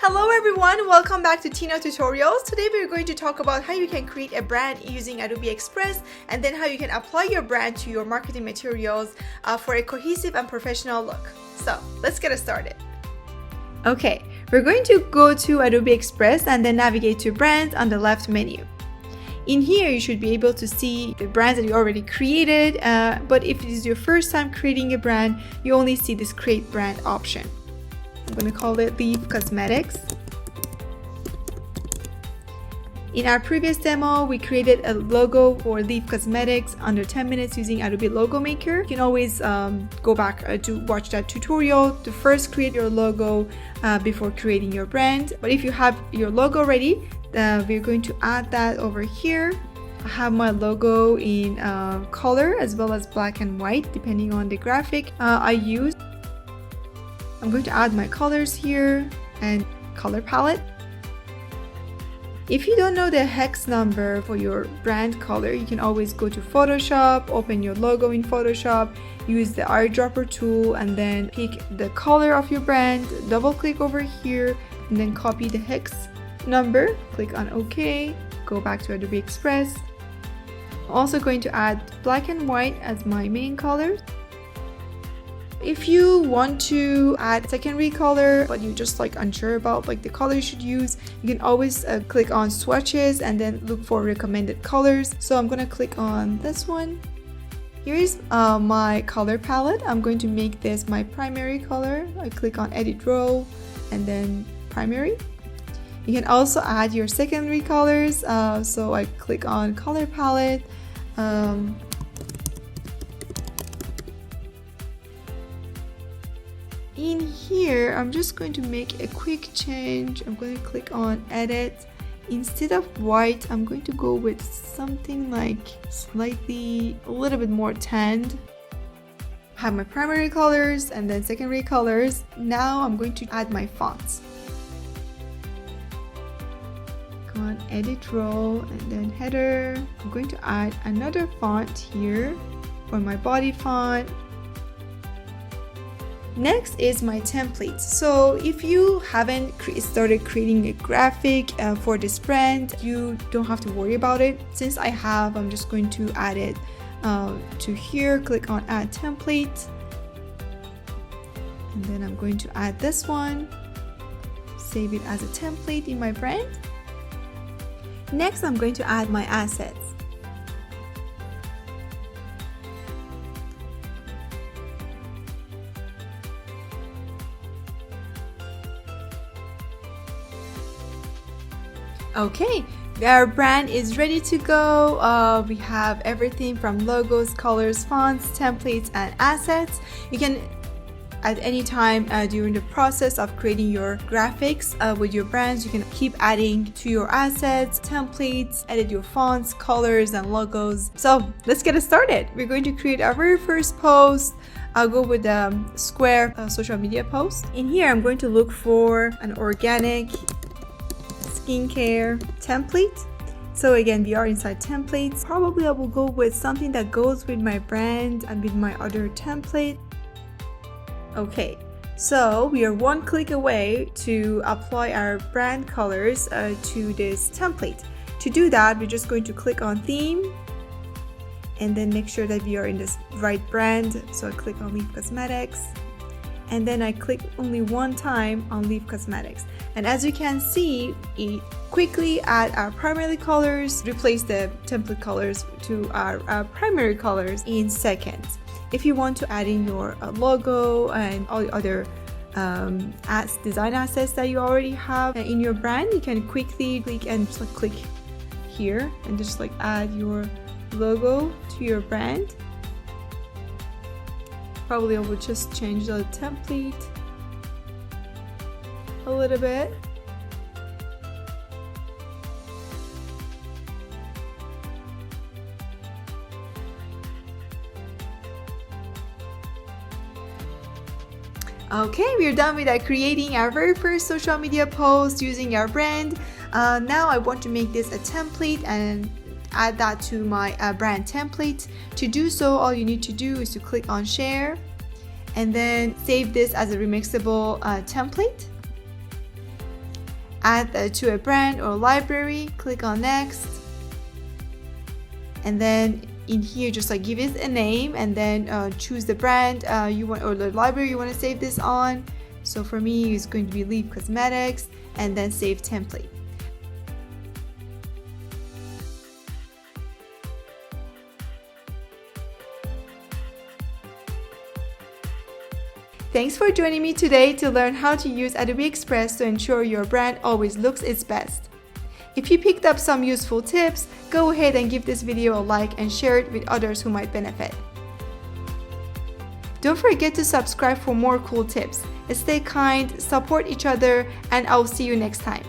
Hello everyone, welcome back to Tina Tutorials. Today we're going to talk about how you can create a brand using Adobe Express and then how you can apply your brand to your marketing materials for a cohesive and professional look. So let's get started. Okay, we're going to go to Adobe Express and then navigate to Brand on the left menu. In here, you should be able to see the brands that you already created, but if it is your first time creating a brand, you only see this Create Brand option. I'm going to call it Leaf Cosmetics. In our previous demo, we created a logo for Leaf Cosmetics under 10 minutes using Adobe Logo Maker. You can always go back to watch that tutorial to first create your logo before creating your brand. But if you have your logo ready, we're going to add that over here. I have my logo in color as well as black and white depending on the graphic I use. I'm going to add my colors here and color palette. If you don't know the hex number for your brand color, you can always go to Photoshop, open your logo in Photoshop, use the eyedropper tool and then pick the color of your brand, double click over here and then copy the hex number, click on OK, go back to Adobe Express. I'm also going to add black and white as my main colors. If you want to add secondary color but you're just unsure about the color you should use, you can always click on swatches and then look for recommended colors. So I'm going to click on this one. Here is my color palette. I'm going to make this my primary color. I click on edit row and then primary. You can also add your secondary colors. So I click on color palette. In here, I'm just going to make a quick change. I'm going to click on edit. Instead of white, I'm going to go with something slightly a little bit more tanned. I have my primary colors and then secondary colors. Now I'm going to add my fonts. Go on edit row and then header. I'm going to add another font here for my body font. Next is my templates. So if you haven't started creating a graphic for this brand, you don't have to worry about it. Since I have, I'm just going to add it to here. Click on add template. And then I'm going to add this one. Save it as a template in my brand. Next, I'm going to add my assets. Okay, our brand is ready to go. We have everything from logos, colors, fonts, templates, and assets. You can at any time during the process of creating your graphics with your brands, you can keep adding to your assets, templates, edit your fonts, colors, and logos. So let's get started. We're going to create our very first post. I'll go with the square social media post. In here, I'm going to look for an organic skincare template. So again, we are inside templates. Probably I will go with something that goes with my brand and with my other template. Okay, so we are one click away to apply our brand colors to this template. To do that, we're just going to click on theme and then make sure that we are in this right brand. So I click on Leaf Cosmetics and then I click only one time on Leaf Cosmetics. And as you can see, it quickly add our primary colors, replace the template colors to our primary colors in seconds. If you want to add in your logo and all the other design assets that you already have in your brand, you can quickly click and just click here and just add your logo to your brand. Probably I will just change the template a little bit. Okay, we're done with creating our very first social media post using our brand. Now I want to make this a template and add that to my brand template. To do so, all you need to do is to click on share and then save this as a remixable template. add to a brand or library, click on next, and then in here just like give it a name, and then choose the brand you want or the library you want to save this on. So for me it's going to be Leaf Cosmetics, and then save template. Thanks for joining me today to learn how to use Adobe Express to ensure your brand always looks its best. If you picked up some useful tips, go ahead and give this video a like and share it with others who might benefit. Don't forget to subscribe for more cool tips. Stay kind, support each other, and I'll see you next time.